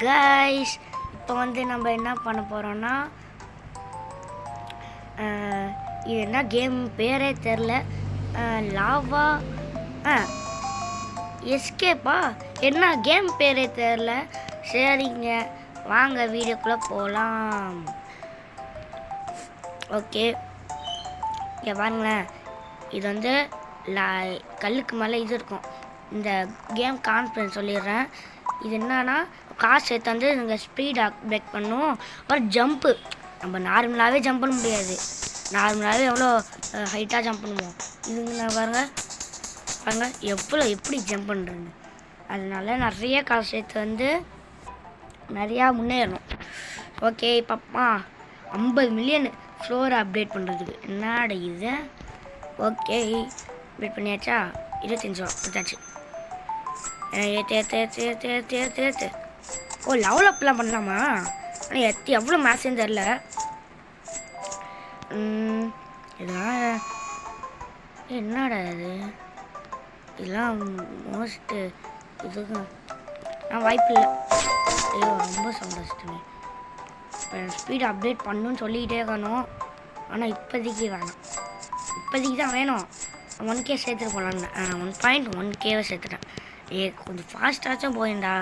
Guys இப்போ வந்து நம்ம என்ன பண்ண போகிறோன்னா இது என்ன கேம் பேரே தெரில. லாவா எஸ்கேப்பா என்ன கேம் பேரே தெரில. சரிங்க வாங்க வீடியோக்குள்ளே போகலாம். ஓகே இங்கே பாருங்களேன், இது வந்து கல்லுக்கு மேலே இது இருக்கும். இந்த கேம் கான்ஃபரன்ஸ் சொல்லிடுறேன். இது என்னன்னா காசு சேர்த்து வந்து நீங்கள் ஸ்பீட் அப்டேட் பண்ணும். அப்புறம் ஜம்ப்பு நம்ம நார்மலாகவே ஜம்ப் பண்ண முடியாது. நார்மலாகவே எவ்வளோ ஹைட்டாக ஜம்ப் பண்ணுவோம். இதுங்க நான் பாருங்க எப்படி ஜம்ப் பண்ணுறேன்னு. அதனால நிறைய காசு சேர்த்து வந்து நிறையா முன்னேறணும். ஓகே பாப்பா 50 மில்லியன் ஃப்ளோரை அப்டேட் பண்ணுறதுக்கு என்னடா இது. ஓகே அப்டேட் பண்ணியாச்சா? 25 ரூபா கொடுத்தாச்சு. ஏற்று ஓ லெவல் அப்லாம் பண்ணலாமா? ஆனால் எவ்வளோ மேட்ச்னு தெரில. இதெல்லாம் என்னடா இது, இதெல்லாம் மோஸ்ட்டு இதுக்கு வாய்ப்பு இல்லை. ஐயோ ரொம்ப சவுண்ட் வச்சுட்டுமே. இப்போ ஸ்பீட் அப்டேட் பண்ணணுன்னு சொல்லிக்கிட்டே இருக்கணும். ஆனால் இப்போதைக்கு வேணாம். இப்போதைக்கு தான் வேணும். 1K சேர்த்துட்டு போகலான்னு 1.1K சேர்த்துட்டேன். கொஞ்சம் ஃபாஸ்ட்டாச்சும் போயிண்டா,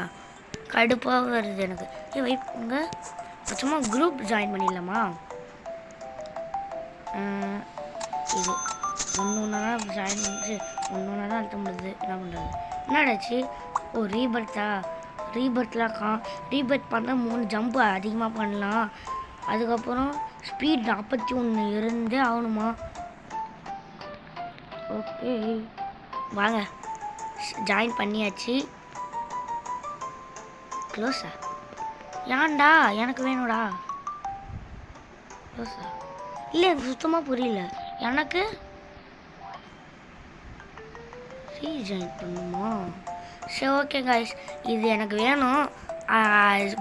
கடுப்பாக வருது எனக்கு. வைப்புங்க சும்மா குரூப் ஜாயின் பண்ணிடலாமா? இது ஒன்று தான் ஜாயின் பண்ணி ஒன்று தான் அழுத்த முடியுது. என்ன பண்ணுறது? என்னடாச்சு? ஓ ரீபர்த்லாம் ரீபர்த் பண்ணால் 3 ஜம்ப்பு அதிகமாக பண்ணலாம். அதுக்கப்புறம் ஸ்பீட் 41 இருந்தே ஆகணுமா? ஓகே வாங்க ஜாயின் பண்ணியாச்சு. க்ளோஸா? ஏன்டா எனக்கு வேணும்டா. க்ளோஸா இல்லை, எனக்கு சுத்தமாக புரியல. எனக்கு ரீஜாயின் பண்ணுமா? சரி ஓகே காய்ஸ், இது எனக்கு வேணும்.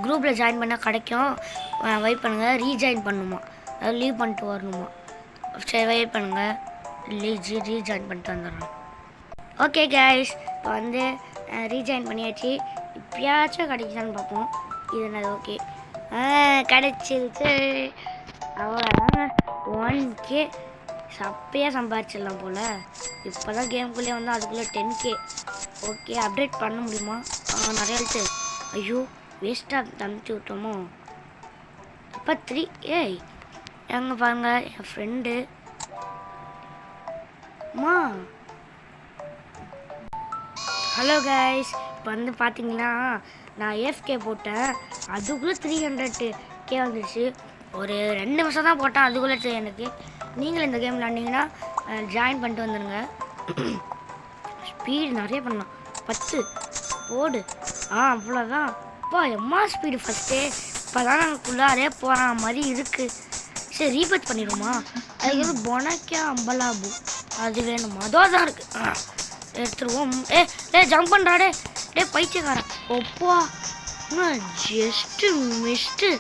குரூப்பில் ஜாயின் பண்ணால் கிடைக்கும். வெயிட் பண்ணுங்கள். ரீஜாயின் பண்ணுமா, அதாவது லீவ் பண்ணிட்டு வரணுமா? சரி வெயிட் பண்ணுங்கள், ரீஜாயின் பண்ணிட்டு வந்துடுறேன். ஓகே கைஸ் இப்போ வந்து ரீஜாயின் பண்ணியாச்சு. இப்பயாச்சும் கிடைக்குதான்னு பார்ப்போம். இது என்னது? ஓகே கிடச்சிருச்சு. அவ்வளோதாங்க 1K சப்பையாக சம்பாதிச்சிடலாம் போல். இப்போ தான் கேமுக்குள்ளே வந்து அதுக்குள்ளே 10K. ஓகே அப்டேட் பண்ண முடியுமா? நிறையா இருக்கு. ஐயோ வேஸ்ட்டாக தந்துட்டு விட்டோமோ. இப்போ 3 எங்கே பாருங்க என் ஃப்ரெண்டு அம்மா. ஹலோ கைஸ், இப்போ வந்து பார்த்தீங்கன்னா நான் AFK போட்டேன். அதுக்குள்ளே 300K வந்துடுச்சு. ஒரு 2 நிமிஷம் தான் போட்டேன், அதுக்குள்ளே எனக்கு. நீங்களும் இந்த கேம் விளாண்டிங்கன்னா ஜாயின் பண்ணிட்டு வந்துடுங்க. ஸ்பீடு நிறைய பண்ணலாம். 10 போடு. அவ்வளோதான். அப்பா எம்மா ஸ்பீடு ஃபஸ்ட்டே. இப்போ தான் நாங்கள் குள்ளாரே போகிற மாதிரி இருக்குது. சரி ரீபர்த் பண்ணிடுவோமா? அதுக்கு வந்து பொனக்கா அம்பலாபு அது வேணுமா? அதோ தான் இருக்குது, எடுத்துருவோம். ஜம்ப் பண்ணுறாடே பைத்தியக்காரன். ஒப்பா ஜஸ்ட்டு மிஸ்ட்டு.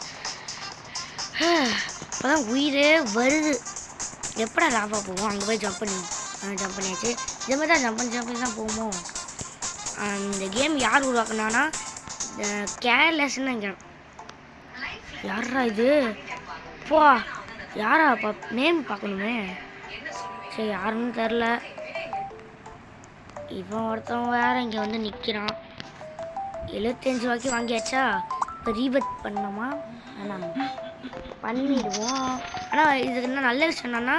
இப்போதான் உயிரே வருது. எப்படா லாபா போவோம்? அங்கே போய் ஜம்ப் பண்ணியாச்சு. இதே மாதிரி தான் ஜம்ப் பண்ணி தான் போவோம். இந்த கேம் யார் உருவாக்குனான்னா கேர்லெஸ்ன்னு நினைக்கிறேன். யாரா இது? போ யாரா நேம் பார்க்கணுமே. சரி யாருன்னு தெரில. இவன் ஒருத்தவங்க வேற இங்கே வந்து நிற்கிறான். 75 ரூபாய்க்கு வாங்கியாச்சா? இப்போ ரீபர்த் பண்ணோமா? ஆனால் பண்ணிடுவோம். ஆனால் இதுக்கு என்ன நல்ல விஷயம் என்னன்னா,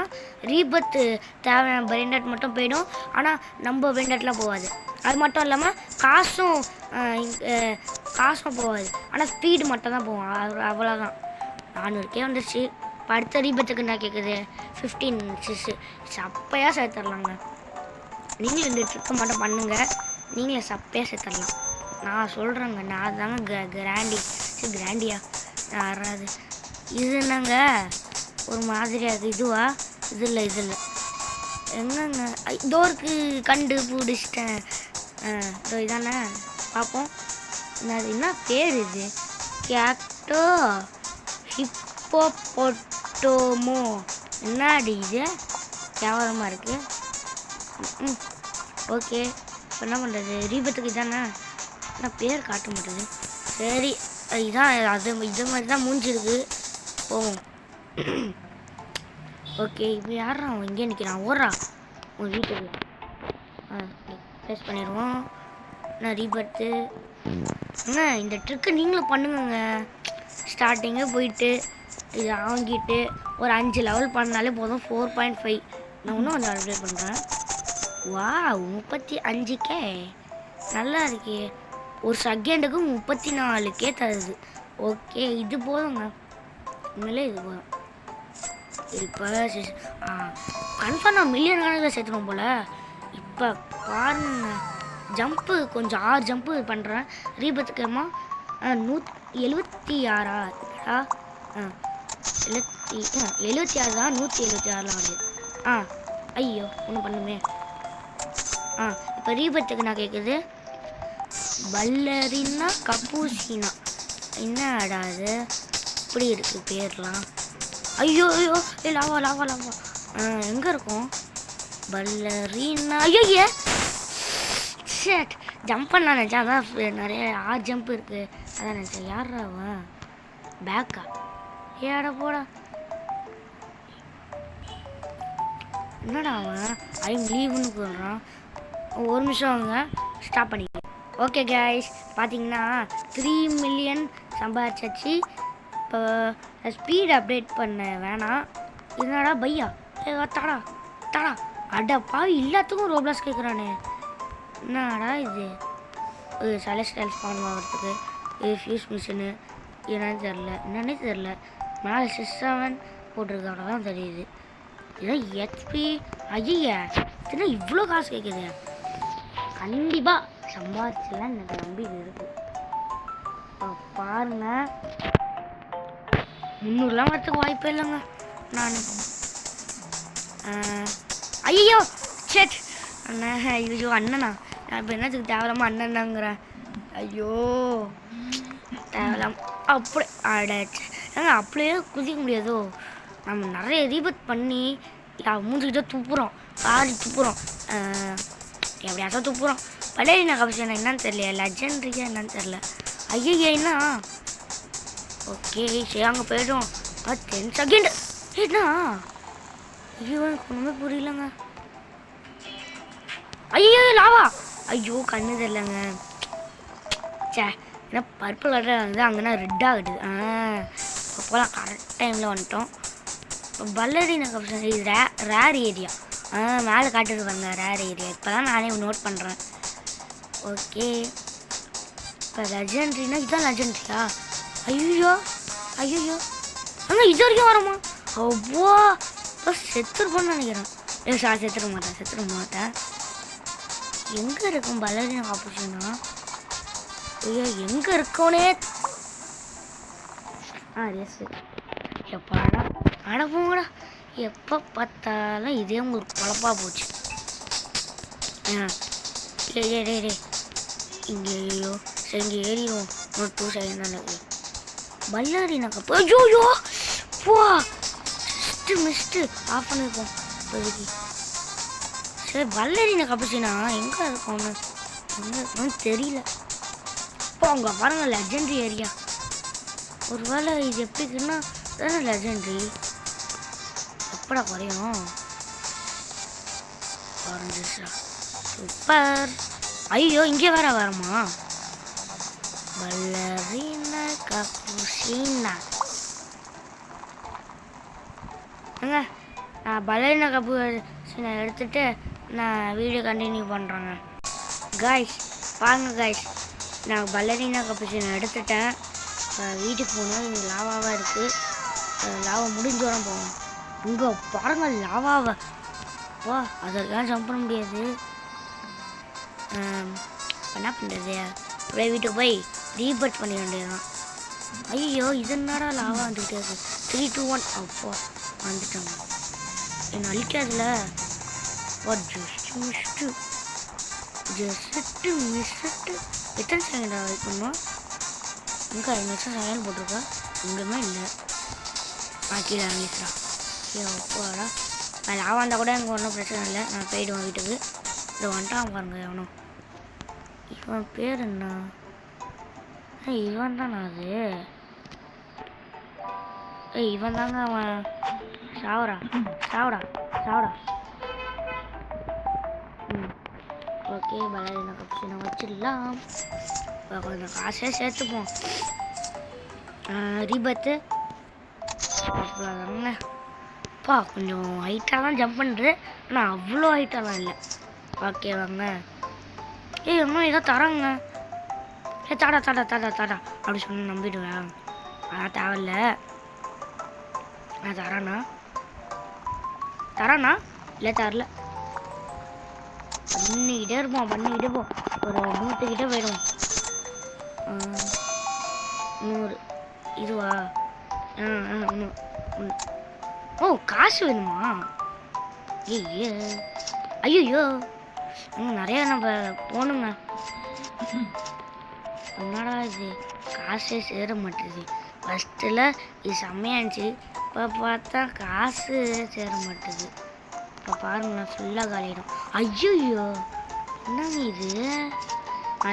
ரீபர்த்து தேவையான பிரெண்டட் மட்டும் போயிடும். ஆனால் நம்ம பிரெண்டட்லாம் போகாது. அது மட்டும் இல்லாமல் காசும் போகாது. ஆனால் ஸ்பீடு மட்டும் தான் போகும். அவ்வளோதான். 400K வந்துடுச்சு. இப்போ அடுத்த ரீபர்த்துக்கு என்ன கேட்குது? 15 சப்பையாக சேர்த்துடலாங்க. நீங்களும் இந்த ட்ரிக்கை மட்டும் பண்ணுங்கள். நீங்களே சப்பையாக சேர்த்துடலாம். நான் சொல்கிறேங்க, நான் தாங்க கிராண்டியா யாராது. இது என்னங்க ஒரு மாதிரியாக இருக்குது? இதுவா? இது இல்லை எங்கங்க டோருக்கு கண்டுபிடிச்சிட்டேன். இதோ இதானே பார்ப்போம். என்ன பேர் இது? கேக்டோ ஹிப்போபோட்டோமோ. என்னடி இது கேவலமாக இருக்குது. ஓகே இப்போ என்ன பண்ணுறது? ரீபத்துக்கு தானே. ஆனால் பேர் காட்ட மாட்டேது. சரி இதான் அது இது மாதிரி தான் மூஞ்சிருக்கு போவோம். ஓகே இப்போ யாரா அவன் இங்கே நிற்கிறான் ஓடுறா உன் வீட்டுக்கு. ப்ளேஸ் பண்ணிடுவோம். நான் ரீபர்த்து இந்த ட்ரிக்கு நீங்களும் பண்ணுங்க. ஸ்டார்டிங்கே போயிட்டு இதை வாங்கிட்டு ஒரு 5 லெவல் பண்ணாலே போதும். 4.5 நான் இன்னும் வந்து அப்டேட் பண்ணுறேன். வா 35K நல்லா இருக்கே. ஒரு செகண்டுக்கு 34K தருது. ஓகே இது போதுங்க, உண்மையிலே இது போதும். இப்போ கன்ஃபார்ம் நான் மில்லியன் கணக்கில் சேர்த்துருவோம் போல். இப்போ பாருங்க ஜம்ப்பு கொஞ்சம் 6 ஜம்ப்பு பண்ணுறேன். ரீபத்துக்கேமா 176 76 தான் 176 வருது. ஐயோ ஒன்றும் பண்ணுமே. இப்போ ரீபத்துக்கு நான் கேட்குது பல்லரினா கப்பூசினா என்னடா அது இப்படி இருக்குது பேர்லாம். ஐயோ ஐயோ லாவா லாவா லாவா எங்கே இருக்கும் பல்லரினா? ஐயோ ஷேட் ஜம்ப் பண்ண நினச்சேன். அதான் நிறைய 6 ஜம்ப் இருக்குது அதான் நினச்சேன். யாரா அவன் பேக்கா ஏட போடா. என்னடா அவன் ஐம் லீவுன்னு சொல்கிறான். ஒரு நிமிஷம் அவங்க ஸ்டாப் பண்ணிக்க. ஓகே கைஸ் பார்த்தீங்கன்னா 3 மில்லியன் சம்பாதிச்சாச்சு. இப்போ ஸ்பீட் அப்டேட் பண்ண வேணாம். என்னடா பையா தாடா தாடா அடா பாவி எல்லாத்துக்கும் ரோப்ளாஸ் கேட்குறானே. என்னடா இது செலஸ்டைல் ஸ்பான் ஆகிறதுக்கு இது ஃபியூஸ் மிஷினு என்னன்னே தெரில. மேலே 67 போட்டிருக்காங்க தான் தெரியுது. இதான் ஹெச்பி. ஐயா இதுனா இவ்வளோ காசு கேட்குது. கண்டிப்பாக சம்பாதிச்சலாம் எனக்கு நம்பிக்கை இருக்கு. பாருங்க 300 வரத்துக்கு வாய்ப்பே இல்லைங்க. நான் ஐயோ சேட் அண்ணா ஐயோ அண்ணனா நான் இப்போ என்னத்துக்கு தேவையில்லாமல் அண்ணனாங்கிறேன். ஐயோ தேவையில்லாம அப்படி அடாச்சு ஏங்க அப்படியே குதிக்க முடியாதோ. நம்ம நிறைய ரீபத் பண்ணி மூஞ்சிக்கிட்ட துப்புறோம் பாதி துப்புறோம் எப்படியாச்சும் துப்புறோம். பழைய நான் கபிஷன் என்னன்னு தெரியல லெஜெண்ட்ரியா என்னன்னு தெரில. ஐயா ஓகே சரி அங்கே போய்டும். 10 செகண்ட் ஏன்னா ஐயோ எனக்கு ஒன்றுமே புரியலங்க. ஐயோ லாவா ஐயோ கண்ணு தெரியலங்க. சே ஏன்னா பர்பிள் கலரில் வந்து அங்கேனா ரெட் ஆகிடுது. அப்போலாம் கரெக்ட் டைமில் வந்துட்டோம். இப்போ பல்லரினா கபிஷன் இது ரேர் ஏரியா. மேலே காட்டுறது பாருங்க ரேர் ஏரியா. இப்போ தான் நானே நோட் பண்ணுறேன். ஓகே இப்போ லெஜெண்ட்ரினா இதுதான் லெஜெண்ட்ரியா? ஐயோ ஐயோ அங்கே இது வரைக்கும் வரமா? அவ்வளோ இப்போ செத்துருப்போன்னு நினைக்கிறேன். செத்துட மாட்டேன். எங்கே இருக்கும் பல்லரினா ஆப்போசிஷனா? ஐயோ எங்கே இருக்கோனே. எஸ் எப்பாடா அட போங்கடா. எப்போ பார்த்தாலும் இதே உங்களுக்கு குழப்பா போச்சு. டே இங்கே ஐயோ சரி இங்கே ஏறிடுவோம். ஒரு 2 செகண்ட் தான் இருக்குது. பல்லாரினா கப்பு ஐயோ போ மிஸ்ட்டு ஆஃப் பண்ணியிருக்கோம் இப்போதைக்கு. சரி பல்லரினா கப்புச்சினா எங்கே இருக்கோன்னு எங்கே இருக்கோன்னு தெரியல. இப்போ அவங்க பாருங்க லெஜெண்ட்ரி ஏரியா. ஒரு வேளை இது எப்படி இருக்குன்னா தானே லெஜெண்ட்ரி எப்படா குறையும். சூப்பர். ஐயோ இங்கே வேற வரமா பல்லரினா கப்புச்சினா. நான் பல்லரினா கப்புச்சினா எடுத்துகிட்டு நான் வீடியோ கண்டினியூ பண்ணுறேங்க. காய்ஸ் பாருங்க காய்ஸ் நான் பல்லரினா கப்புச்சினா எடுத்துட்டேன். வீட்டுக்கு போகணும். இங்கே லாவாவாக இருக்குது. லாவா முடிஞ்ச வரம் போவோம். இங்கே பாருங்க லாவாவை வா அதெல்லாம் ஜம்ப் பண்ண முடியாது. என்ன பண்ணுறது அப்படியே வீட்டுக்கு போய் ரீபர்ட் பண்ண வேண்டியதுதான். ஐயோ இது என்னடா லாவா வந்துக்கிட்டே இருக்கு. 3 2 1 அப்போ வந்துட்டாங்க. என்னை அழிக்காதுல. ஜஸ்ட்டு மிஸ்ட்டு எத்தனை செகண்ட் வெயிட் பண்ணுவோம். இங்கே 5 நிமிஷம் செகண்ட் போட்டிருக்கா எங்கேயுமே இல்லை. கீழே இறங்கிட்டா அப்போடா. நான் லாவா வந்தால் கூட எனக்கு ஒன்றும் பிரச்சனை இல்லை. நான் போயிடுவேன் வீட்டுக்கு. இதை வந்துட்டான் பாருங்க எவனும். இவன் பேர் என்ன இவன் தானே அது? இவன் தாங்க அவன். சாவடா சாவடா சாவடா. ஓகே பலவீன கப்ஷனை வச்சிடலாம். கொஞ்சம் காசே சேர்த்துப்போம். ரீபத்து அவ்வளோதாங்க. கொஞ்சம் ஹைட்டாக தான் ஜம்ப் பண்ணுறது, ஆனால் அவ்வளோ ஹைட்டாலாம் இல்லை. ஓகே வாங்க. இன்னும் ஏதோ தராங்க. தாடா தாடா தாடா தாடா அப்படி சொன்ன நம்பிடுவேன். அதான் தேவையில்ல. நான் தரானா இல்லை தரல. பண்ணிக்கிட்டே இருப்போம். ஒரு 100 கிட்ட போயிடுவோம். 100 இதுவா? ஒன்று. ஓ காசு வேணுமா? ஐயோ நிறையா நம்ம போகணுங்க. என்னடா இது காசே சேர மாட்டேது. ஃபஸ்ட்டில் இது செம்மையாச்சு, இப்போ பார்த்தா காசு சேர மாட்டேது. இப்போ பாருங்க ஃபுல்லாக காலிடும். ஐயோ என்னங்க இது?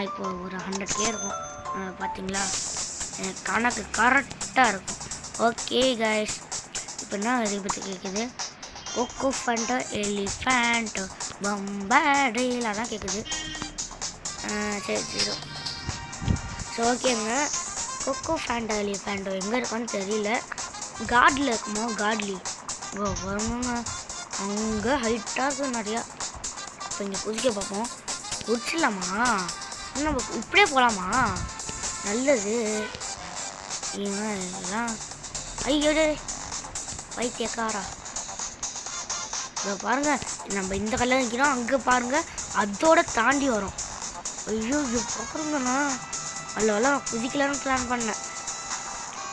இப்போ ஒரு 100K இருக்கும். பார்த்தீங்களா, எனக்கு கணக்கு கரெக்டாக இருக்கும். ஓகே கைஸ், இப்போ என்ன இதை பற்றி கேட்குது? கொக்கோ ஃபேண்டா எலிஃபேண்ட் பம்பாடியில் தான் கேட்குது. சரி ஓகேங்க. கொக்கோ ஃபேண்டா எலிஃபேண்டோ எங்கே இருக்கான்னு தெரியல. கார்டில் இருக்குமோ? கார்ட்லி வருங்க. அங்கே ஹைட்டாக இருக்குது நிறையா. இப்போ இங்கே குதிக்க பார்ப்போம். குதிச்சிடலாமா? நம்ம இப்படியே போகலாமா? நல்லது. இதெல்லாம் ஐயோ வைத்தியக்காரா. இப்போ பாருங்கள், நம்ம இந்த கல்லில் நிற்கிறோம், அங்கே பாருங்கள் அதோட தாண்டி வரும். ஐயோ பாருங்கண்ணா, அதில் குதிக்கலான்னு பிளான் பண்ணேன்.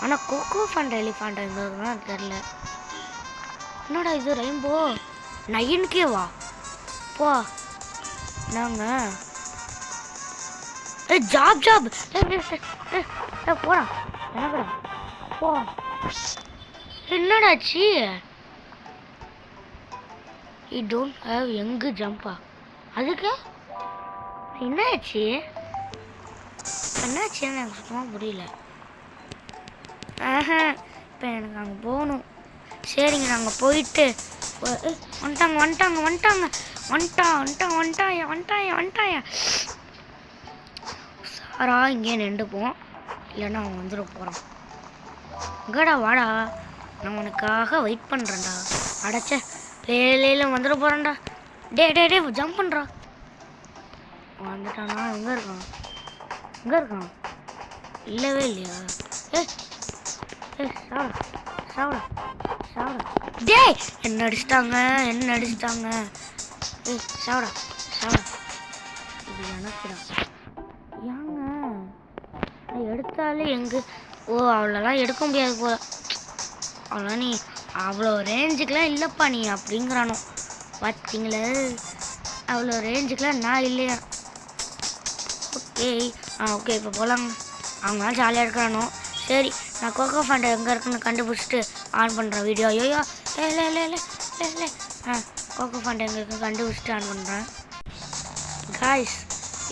ஆனால் கொக்கோ ஃபேண்டா எலிஃபேண்டா எங்கே இருக்குன்னா தெரில. என்னடா இது ரெயின்போ 9K வா? போ நாங்கள் ஜாப் போகிறான் எனக்குடா. போ என்னடாச்சு? யூ டோன்ட் ஹேவ் எங்கு ஜம்பா? அதுக்கு என்னாச்சு எனக்கு சுத்தமாக புரியல. இப்போ எனக்கு அங்கே போகணும். சரிங்க, நாங்கள் போயிட்டு வந்துட்டாயா சாரா. இங்கே நின்றுப்போம், இல்லைன்னா அவன் வந்துட போகிறான். இங்கடா வாடா, நான் உனக்காக வெயிட் பண்ணுறேன்டா. அடைச்ச வேலையில் வந்துட போகிறான்டா. டே ஜம்ப் பண்ணுறா. வந்துட்டானா? எங்கே இருக்கான்? இல்லவே இல்லையா? சாவடா. டே என்ன அடிச்சிட்டாங்க. சாவடா. இது எனக்குடா. ஏங்க எடுத்தாலே எங்கே? அவ்வளோலாம் எடுக்க முடியாது போல. அவ்வளோ நீ அவ்வளோ ரேஞ்சுக்கெலாம் இல்லைப்பா நீ அப்படிங்கிறானோ. பார்த்தீங்களே, அவ்வளோ ரேஞ்சுக்கெலாம் நான் இல்லையா? ஓகே இப்போ போகலாங்க. அவங்களாம் ஜாலியாக இருக்கிறானோ. சரி, நான் கொக்கோ ஃபேண்டா எங்கே இருக்குன்னு கண்டுபிடிச்சிட்டு ஆன் பண்ணுறேன் வீடியோ. ஐயோ கொக்கோ ஃபேண்டா எங்கே இருக்குன்னு கண்டுபிடிச்சிட்டு ஆன் பண்ணுறேன். காய்ஸ்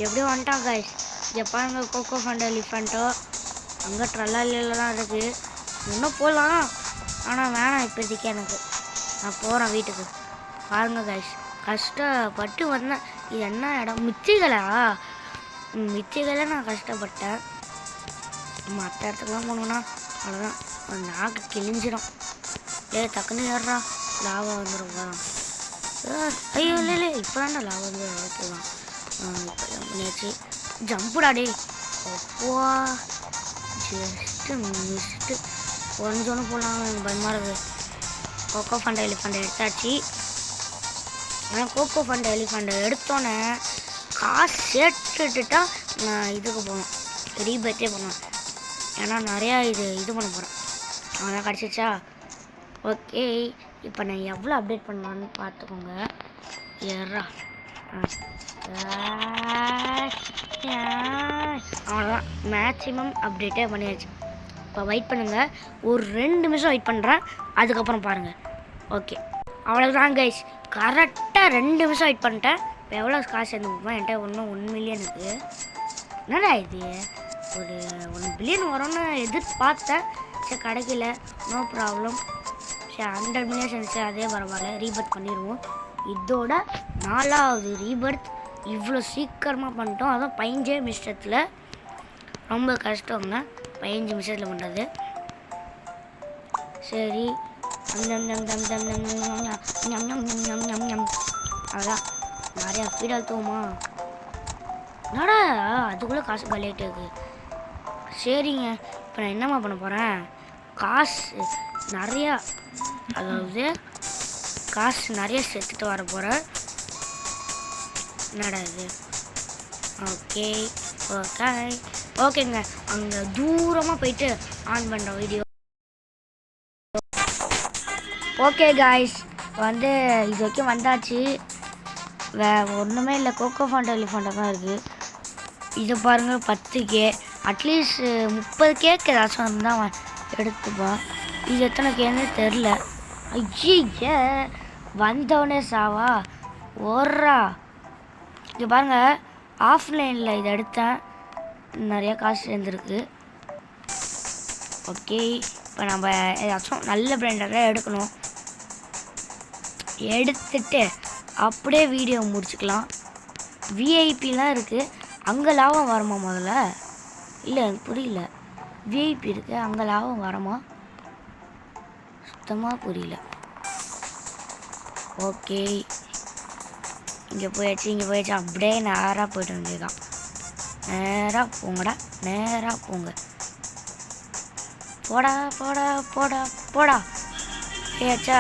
எப்படியும் வந்துட்டான் காய்ஸ். இங்கே பாருங்க, கொக்கோ ஃபேண்டா எலிஃபேண்டோ அங்கே ட்ரல்லாலியில் தான் இருக்குது. இன்னும் போகலாம், ஆனால் வேணாம் இப்போதைக்கு எனக்கு. நான் போகிறேன் வீட்டுக்கு. பாருங்க காய்ஸ், கஷ்டப்பட்டு வந்தேன். இது என்ன இடம்? மித்திகளை நான் கஷ்டப்பட்டேன். மற்ற இடத்துக்குலாம் போகணுன்னா அவ்வளோதான், ஒரு நாக்கு கிழிஞ்சிடும். டக்குன்னு ஏறுறா, லாவா வந்துடும் போதான். ஐயோ இல்லை இப்போ தானே லாவா வந்து போகலாம். இப்போ ஜம்ப் பண்ணியாச்சு. ஜம்புடா டே. அப்பா ஜஸ்ட்டு மிஸ்ட்டு கொஞ்சோன்னு போகலாம். எனக்கு பயமாக இருக்குது. கொக்கோ ஃபேண்டா எலிஃபேண்டை எடுத்தாச்சு. ஆனால் கொக்கோ ஃபேண்டா எலிஃபேண்டை எடுத்தோன்னே காசு சேர்த்துட்டுட்டா நான் இதுக்கு போகணும், ரீபர்த்தே பண்ணுவேன். ஏன்னா நிறையா இது பண்ண போகிறேன். அதெல்லாம் கிடச்சிச்சா? ஓகே, இப்போ நான் எவ்வளோ அப்டேட் பண்ணலான்னு பார்த்துக்கோங்க. ஏறா அவ்வளோதான், மேக்ஸிமம் அப்டேட்டே பண்ணியாச்சு. இப்போ வெயிட் பண்ணுங்கள், ஒரு 2 நிமிஷம் வெயிட் பண்ணுறேன், அதுக்கப்புறம் பாருங்கள். ஓகே அவ்வளோதான் கைஸ், கரெக்டாக 2 நிமிஷம் வெயிட் பண்ணிட்டேன். இப்போ எவ்வளோ காசு சேர்ந்து கொடுப்போம்? என்கிட்ட 1 மில்லியன் இருக்குது. என்னடா இது? ஒரு 1 பில்லியன் வரும்னு எதிர்பார்த்தேன். சரி கிடைக்கல, நோ ப்ராப்ளம். சரி 100 மில்லியன் சென்ஸ் அதே பரவாயில்ல, ரீபர்த் பண்ணிடுவோம். இதோட 4வது ரீபர்த் இவ்வளோ சீக்கிரமாக பண்ணிட்டோம். அதுவும் 15 நிமிஷத்தில். ரொம்ப கஷ்டங்க 15 நிமிஷத்தில் பண்ணுறது. சரி அதான் நிறையா ஸ்பீடாக தூமா என்னடா அதுக்குள்ளே காசு காலியாகிட்டு இருக்கு. சரிங்க, இப்போ நான் என்னம்மா பண்ண போகிறேன், காசு நிறையா, அதாவது காசு நிறைய சேர்த்துட்டு வர போகிறேன். என்னடா இது, ஓகே ஓகே ஓகேங்க. அங்கே தூரமாக போயிட்டு ஆன் பண்ணுற வீடியோ. ஓகே காய்ஸ், வந்து இது வரைக்கும் வந்தாச்சு. ஒன்றுமே இல்லை, கோகோ ஃபாண்டா எலிஃபாண்டா தான் இருக்குது. இது பாருங்கள் 10K, அட்லீஸ்ட் 30K ஏதாச்சும் இருந்தால் எடுத்துப்போம். இது எத்தனை கேன்னு தெரில. ஐய வந்தவனே சாவா ஓர்றா. இங்கே பாருங்கள், ஆஃப்லைனில் இதை எடுத்தேன், நிறையா காசு சேர்ந்துருக்கு. ஓகே, இப்போ நம்ம ஏதாச்சும் நல்ல பிராண்டராக எடுக்கணும். எடுத்துட்டு அப்படியே வீடியோ முடிச்சுக்கலாம். விஐபிலாம் இருக்குது, அங்கே லாபம் வருமா முதல்ல? இல்லை எனக்கு புரியல. விஐபி இருக்குது, அங்கே லாபம் வருமா? சுத்தமாக புரியல. ஓகே, இங்கே போயாச்சு அப்படியே நேராக போய்ட்டு வேண்டியதுதான். நேராக போங்கடா, நேராக போங்க. போடா போடா போடா போடா. ஏச்சா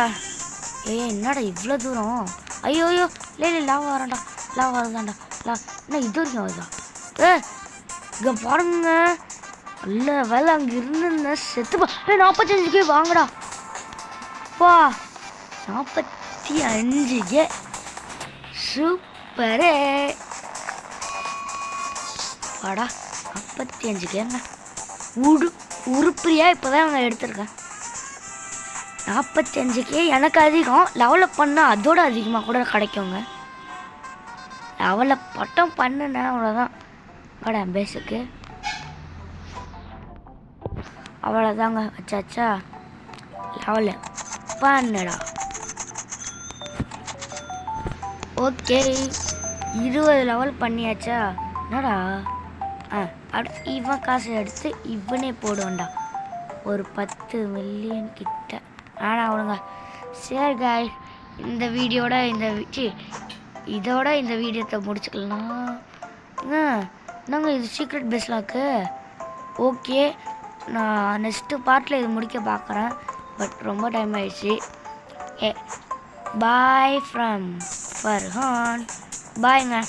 என்னடா இவ்வளோ தூரம்? ஐயோ ஐயோ, இல்லை லாபம் வரேன்டா, லாபம் வருதாண்டா. என்ன இது வரைக்கும் வருதா? இங்கே பாருங்க, நல்ல வேலை அங்கே இருந்துருந்தேன், செத்துப்பா. 45K வாங்கடா பா. 45K சூப்பரே வாடா. 45Kங்க உருப்படியாக இப்போ தான் நான் எடுத்திருக்கேன். 45K எனக்கு அதிகம். லெவலப் பண்ணால் அதோட அதிகமாக கூட கிடைக்குங்க. லெவலப் பட்டம் பண்ணுனேன் அவ்வளோதான். வாடா பேஸுக்கு, அவ்வளோதாங்க. வச்சாச்சா, லெவலு பண்ணடா. ஓகே, 20 லெவல் பண்ணியாச்சா? என்னடா அடுத்து இவன் காசை எடுத்து இவனே போடுவான்டா. ஒரு 10 மில்லியன் கிட்ட ஆனால் அவனுங்க. சரி காய், இந்த வீடியோட இதோட இந்த வீடியோத்தை முடிச்சுக்கலாம். நாங்கள் இது சீக்ரெட் பேஸ்லாக்கு. ஓகே, நான் நெக்ஸ்ட்டு பார்ட்டில் இது முடிக்க பார்க்குறேன். பட் ரொம்ப டைம் ஆயிடுச்சு. Bye from Farhan. பாய்ங்க,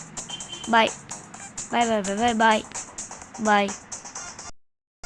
பாய் பாய் பாய் பாய் பாய் பாய்.